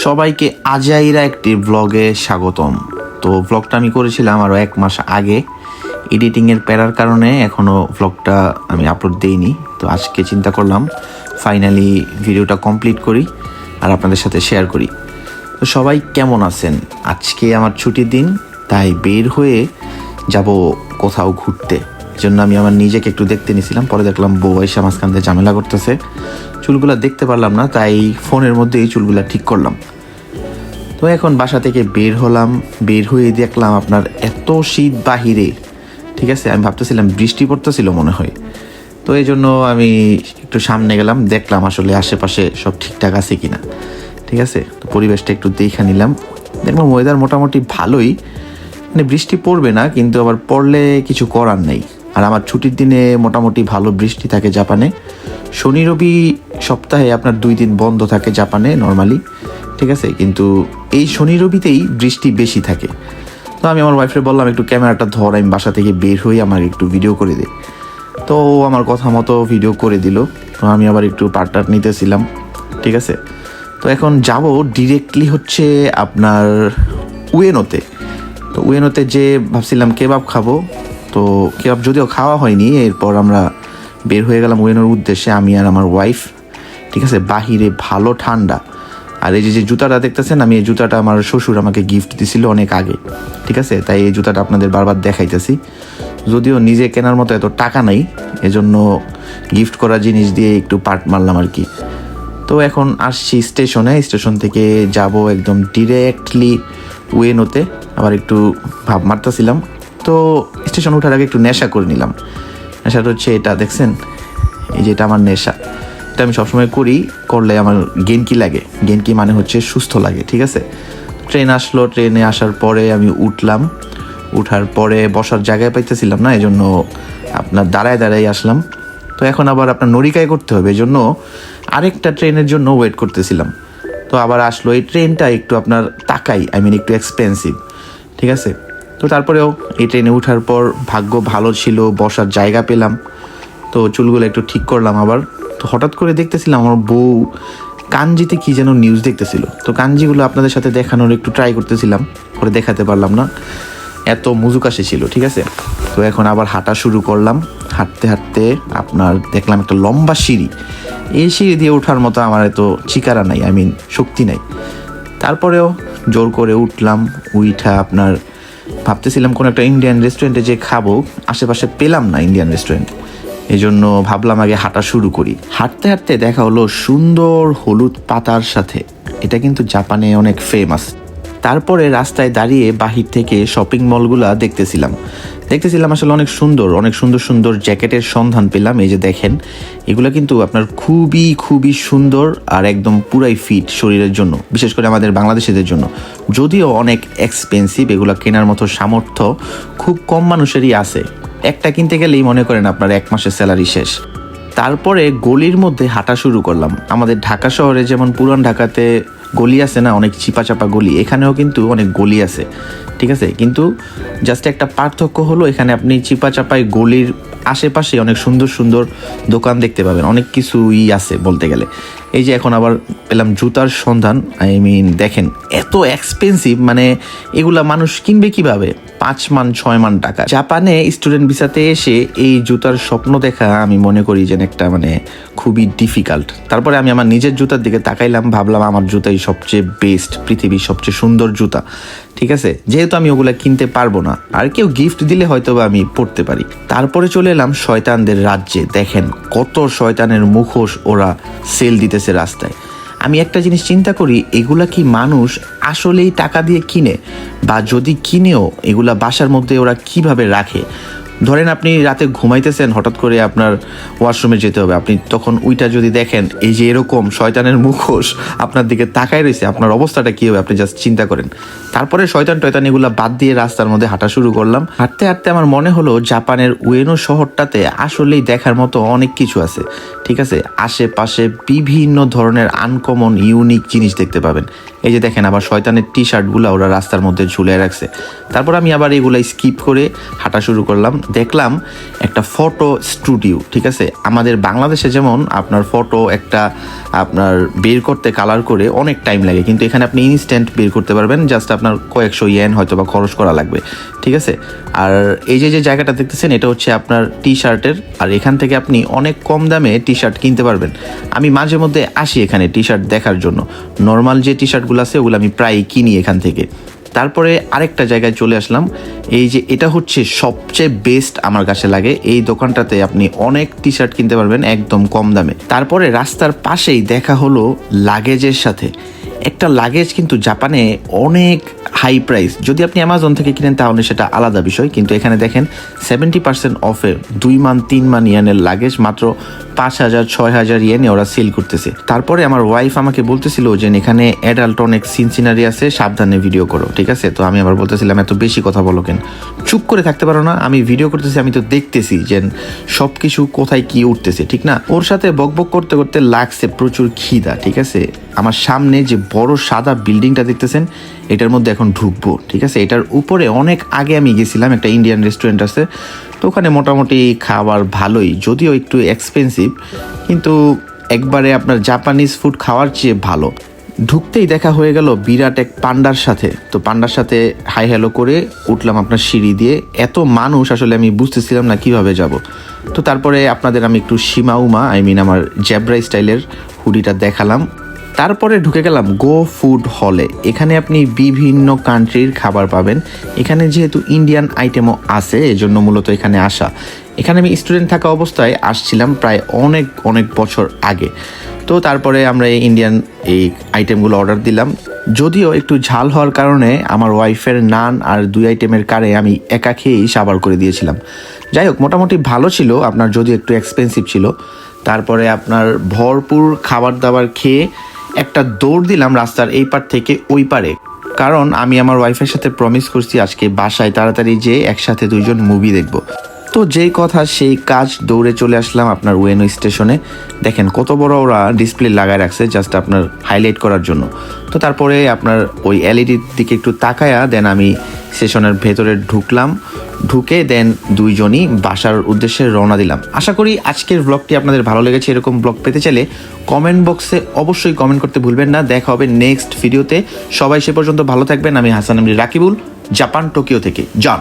সবাইকে আজাইরা একটি ব্লগে স্বাগতম। তো ব্লগটা আমি করেছিলাম আরও 1 মাস আগে। এডিটিংয়ের প্যারার কারণে এখনও ব্লগটা আমি আপলোড দিইনি। তো আজকে চিন্তা করলাম ফাইনালি ভিডিওটা কমপ্লিট করি আর আপনাদের সাথে শেয়ার করি। তো সবাই কেমন আছেন? আজকে আমার ছুটির দিন, তাই বের হয়ে যাব কোথাও ঘুরতে। জন্য আমি আমার নিজেকে একটু দেখতে নিয়েছিলাম। পরে দেখলাম বউ এসে মাঝখান দিয়ে ঝামেলা করতেছে, চুলগুলা দেখতে পারলাম না, তাই ফোনের মধ্যেই চুলগুলা ঠিক করলাম। তো এখন বাসা থেকে বের হলাম, বের হয়ে দেখলাম আপনার এত শীত বাহিরে, ঠিক আছে। আমি ভাবতেছিলাম বৃষ্টি পড়তেছিল মনে হয়। তো এই জন্য আমি একটু সামনে গেলাম, দেখলাম আসলে আশেপাশে সব ঠিকঠাক আছে কিনা, ঠিক আছে। তো পরিবেশটা একটু দেখে নিলাম, দেখলাম ওয়েদার মোটামুটি ভালোই, মানে বৃষ্টি পড়বে না, কিন্তু আবার পড়লে কিছু করার নেই। আর আমার ছুটির দিনে মোটামুটি ভালো বৃষ্টি থাকে জাপানে। শনি রবি সপ্তাহে আপনার 2 দিন বন্ধ থাকে জাপানে নর্মালি, ঠিক আছে। কিন্তু এই শনি রবিতেই বৃষ্টি বেশি থাকে। তো আমি আমার ওয়াইফকে বললাম একটু ক্যামেরাটা ধর, আমি বাসা থেকে বের হই, আমার একটু ভিডিও করে দে। তো ও আমার কথা মতো ভিডিও করে দিল। তো আমি আবার একটু পার্ট নিতেছিলাম, ঠিক আছে। তো এখন যাব ডিরেক্টলি হচ্ছে আপনার উয়েনোতে। তো উয়েনোতে যে ভাবছিলাম কেবাব খাবো, তো কেবাব যদিও খাওয়া হয়নি। এরপর আমরা বের হয়ে গেলাম উয়েনোর উদ্দেশ্যে, আমি আর আমার ওয়াইফ, ঠিক আছে। বাহিরে ভালো ঠান্ডা। আর এই যে জুতাটা দেখতেছেন, আমি এই জুতাটা আমার শ্বশুর আমাকে গিফট দিছিল অনেক আগে, ঠিক আছে। তাই এই জুতাটা আপনাদের বারবার দেখাইতেছি। যদিও নিজে কেনার মতো এত টাকা নাই, এজন্য গিফট করা জিনিস দিয়ে একটু পার্ট মারলাম আর কি। তো এখন আসছি স্টেশনে, স্টেশন থেকে যাব একদম ডিরেক্টলি উয়েনোতে। আবার একটু ভাব মারতেছিলাম, তো স্টেশন ওঠার আগে একটু নেশা করে নিলাম। নেশাটা হচ্ছে এটা দেখছেন, এই যে এটা আমার নেশা। এটা আমি সবসময় করি, করলে আমার গেনকি লাগে। গেনকি মানে হচ্ছে সুস্থ লাগে, ঠিক আছে। ট্রেন আসলো, ট্রেনে আসার পরে আমি উঠলাম। উঠার পরে বসার জায়গায় পাইতেছিলাম না, এজন্য আপনার দাঁড়ায় দাঁড়ায় আসলাম। তো এখন আবার আপনার নরিকায় করতে হবে, এজন্য আরেকটা ট্রেনের জন্য ওয়েট করতেছিলাম। তো আবার আসলো এই ট্রেনটা একটু আপনার তাকাই, একটু এক্সপেন্সিভ, ঠিক আছে। তো তারপরেও এই ট্রেনে ওঠার পর ভাগ্য ভালো ছিল, বসার জায়গা পেলাম। তো চুলগুলো একটু ঠিক করলাম আবার। তো হঠাৎ করে দেখতেছিলাম আমার বউ কাঞ্জিতে কি যেন নিউজ দেখতেছিল। তো কাঞ্জিগুলো আপনাদের সাথে দেখানোর একটু ট্রাই করতেছিলাম, পরে দেখাতে পারলাম না, এত মুজুকাশি ছিল, ঠিক আছে। তো এখন আবার হাঁটা শুরু করলাম। হাঁটতে হাঁটতে আপনার দেখলাম একটা লম্বা সিঁড়ি। এই সিঁড়ি দিয়ে ওঠার মতো আমার এত চিকারা নাই, শক্তি নাই। তারপরেও জোর করে উঠলাম। উইঠা আপনার ভাবতেছিলাম কোনো একটা ইন্ডিয়ান রেস্টুরেন্টে যে খাবো, আশেপাশে পেলাম না ইন্ডিয়ান রেস্টুরেন্ট। এই জন্য ভাবলাম আগে হাঁটা শুরু করি। হাঁটতে হাঁটতে দেখা হলো সুন্দর হলুদ পাতার সাথে, এটা কিন্তু জাপানে অনেক ফেমাস। তারপরে রাস্তায় দাঁড়িয়ে বাহির থেকে শপিং মলগুলা দেখতেছিলাম আসলে অনেক সুন্দর সুন্দর জ্যাকেটের সন্ধান পেলাম। এই যে দেখেন, এগুলো কিন্তু আপনার খুবই খুবই সুন্দর আর একদম পুরাই ফিট শরীরের জন্য, বিশেষ করে আমাদের বাংলাদেশিদের জন্য। যদিও অনেক এক্সপেন্সিভ, এগুলো কেনার মতো সামর্থ্য খুব কম মানুষেরই আছে। একটা কিনতে গেলেই মনে করেন আপনার 1 মাসের স্যালারি শেষ। তারপরে গলির মধ্যে হাঁটা শুরু করলাম। আমাদের ঢাকা শহরে যেমন পুরান ঢাকাতে গলি আছে না, অনেক চিপাচাপা গলি, এখানেও কিন্তু অনেক গলি আছে, ঠিক আছে। কিন্তু জাস্ট একটা পার্থক্য হলো, এখানে আপনি চিপাচাপায় গলির আশেপাশে অনেক সুন্দর সুন্দর দোকান দেখতে পাবেন, অনেক কিছুই আছে বলতে গেলে। এই যে এখন আবার পেলাম জুতার সন্ধান। দেখেন এত এক্সপেন্সিভ, মানে এগুলা মানুষ কিনবে কিভাবে? 5 মান 6 মান টাকা। জাপানে স্টুডেন্ট ভিসাতে এসে এই জুতার স্বপ্ন দেখা আমি মনে করি যে একটা খুবই ডিফিকাল্ট। তারপরে আমি আমার নিজের জুতার দিকে তাকাইলাম, ভাবলাম আমার জুতাই সবচেয়ে বেস্ট, পৃথিবীর সবচেয়ে সুন্দর জুতা, ঠিক আছে। যেহেতু আমি ওগুলা কিনতে পারবো না, আর কেউ গিফট দিলে হয়তো আমি পড়তে পারি। তারপরে চলে এলাম শয়তানদের রাজ্যে। দেখেন কত শয়তানের মুখোশ ওরা সেল দিতেছে রাস্তায়। আমি একটা জিনিস চিন্তা করি, এগুলা কি মানুষ আসলেই টাকা দিয়ে কিনে? বা যদি কিনেও, এগুলা বাসার মধ্যে ওরা কিভাবে রাখে? ধরেন আপনি রাতে ঘুমাইতেছেন, হঠাৎ করে আপনার ওয়াশরুমে যেতে হবে, আপনি তখন ওইটা যদি দেখেন, এই যে এরকম শয়তানের মুখোশ আপনার দিকে তাকায় রয়েছে, আপনার অবস্থাটা কী হবে আপনি জাস্ট চিন্তা করেন। তারপরে শয়তান এগুলো বাদ দিয়ে রাস্তার মধ্যে হাঁটা শুরু করলাম। হাঁটতে হাঁটতে আমার মনে হলো জাপানের উয়েনো শহরটাতে আসলেই দেখার মতো অনেক কিছু আছে, ঠিক আছে। আশেপাশে বিভিন্ন ধরনের আনকমন ইউনিক জিনিস দেখতে পাবেন। এই যে দেখেন আবার শয়তানের টি শার্টগুলো ওরা রাস্তার মধ্যে ঝুলে রাখছে। তারপর আমি আবার এগুলো স্কিপ করে হাঁটা শুরু করলাম। দেখলাম একটা ফটো স্টুডিও, ঠিক আছে। আমাদের বাংলাদেশে যেমন আপনার ফটো একটা আপনার বের করতে কালার করে অনেক টাইম লাগে, কিন্তু এখানে আপনি ইনস্ট্যান্ট বের করতে পারবেন, জাস্ট আপনার কয়েকশো ইয়েন হয়তো বা খরচ করা লাগবে, ঠিক আছে। আর এই যে জায়গাটা দেখতেছেন এটা হচ্ছে আপনার টি শার্টের, আর এখান থেকে আপনি অনেক কম দামে টি শার্ট কিনতে পারবেন। আমি মাঝে মধ্যে আসি এখানে টি শার্ট দেখার জন্য, নর্মাল যে টি শার্টগুলো আছে ওগুলো আমি প্রায় কিনি এখান থেকে। তারপরে আরেকটা জায়গায় চলে আসলাম, এই যে এটা হচ্ছে সবচেয়ে বেস্ট আমার কাছে লাগে, এই দোকানটাতে আপনি অনেক টি শার্ট কিনতে পারবেন একদম কম দামে। তারপরে রাস্তার পাশেই দেখা হলো লাগেজের সাথে। একটা লাগেজ কিন্তু জাপানে অনেক হাই প্রাইস, যদি আপনি অ্যামাজন থেকে কিনেন তাহলে সেটা আলাদা বিষয়, কিন্তু এখানে দেখেন 70% অফে 2 মান 3 মান ইয়েনের লাগেজ মাত্র 5,000-6,000 ইয়েনে ওরা সেল করতেছে। তারপরে আমার ওয়াইফ আমাকে বলতেছিল যে এখানে অ্যাডাল্ট অনেক সিন সিনারি আছে, সাবধানে ভিডিও করো, ঠিক আছে। তো আমি আবার বলতেছিলাম এত বেশি কথা বলো কেন, চুপ করে থাকতে পারো না, আমি ভিডিও করতেছি, আমি তো দেখতেছি যে সব কিছু কোথায় কি উঠতেছে, ঠিক না। ওর সাথে বকবক করতে করতে লাগছে প্রচুর খিদা, ঠিক আছে। আমার সামনে যে বড় সাদা বিল্ডিংটা দেখতেছেন এটার মধ্যে এখন ঢুকবো, ঠিক আছে। এটার উপরে অনেক আগে আমি গেছিলাম, একটা ইন্ডিয়ান রেস্টুরেন্ট আছে, তো ওখানে মোটামুটি খাবার ভালোই, যদিও একটু এক্সপেন্সিভ, কিন্তু একবারে আপনার জাপানিজ ফুড খাওয়ার চেয়ে ভালো। ঢুকতেই দেখা হয়ে গেল বিরাট এক পান্ডার সাথে, তো পান্ডার সাথে হাই হ্যালো করে উঠলাম আপনার সিঁড়ি দিয়ে। এত মানুষ আসলে আমি বুঝতেছিলাম না কিভাবে যাব। তো তারপরে আপনাদের আমি একটু সীমাউমা আমার জ্যাব্রা স্টাইলের হুডিটা দেখালাম। তারপরে ঢুকে গেলাম গো ফুড হলে। এখানে আপনি বিভিন্ন কান্ট্রির খাবার পাবেন। এখানে যেহেতু ইন্ডিয়ান আইটেমও আছে এজন্য মূলত এখানে আসা। এখানে আমি স্টুডেন্ট থাকা অবস্থায় আসছিলাম প্রায় অনেক অনেক বছর আগে। তো তারপরে আমরা এই ইন্ডিয়ান এই আইটেমগুলো অর্ডার দিলাম, যদিও একটু ঝাল হওয়ার কারণে আমার ওয়াইফের নান আর 2 আইটেমের কারে আমি একা খেয়েই সাবার করে দিয়েছিলাম। যাই হোক, মোটামুটি ভালো ছিল, আপনার যদিও একটু এক্সপেন্সিভ ছিল। তারপরে আপনার ভরপুর খাবার দাবার খেয়ে একটা দৌড় দিলাম রাস্তার এই পার থেকে ওই পারে, কারণ আমি আমার ওয়াইফের সাথে প্রমিস করছি আজকে বাসায় তাড়াতাড়ি যেয়ে একসাথে 2 জন মুভি দেখব। তো যেই কথা সেই কাজ, দৌড়ে চলে আসলাম আপনার উয়েনো স্টেশনে। দেখেন কত বড় ওরা ডিসপ্লে লাগায় রাখছে জাস্ট আপনার হাইলাইট করার জন্য। তো তারপরে আপনার ওই এলইডির দিকে একটু তাকায়া দেন আমি স্টেশনের ভেতরে ঢুকলাম, ঢুকে দেন 2 জনই বাসার উদ্দেশ্যে রওনা দিলাম। আশা করি আজকের ব্লগটি আপনাদের ভালো লেগেছে। এরকম ব্লগ পেতে চাইলে কমেন্ট বক্সে অবশ্যই কমেন্ট করতে ভুলবেন না। দেখা হবে নেক্সট ভিডিওতে। সবাই সে পর্যন্ত ভালো থাকবেন। আমি হাসান রাকিবুল, জাপান টোকিও থেকে জন।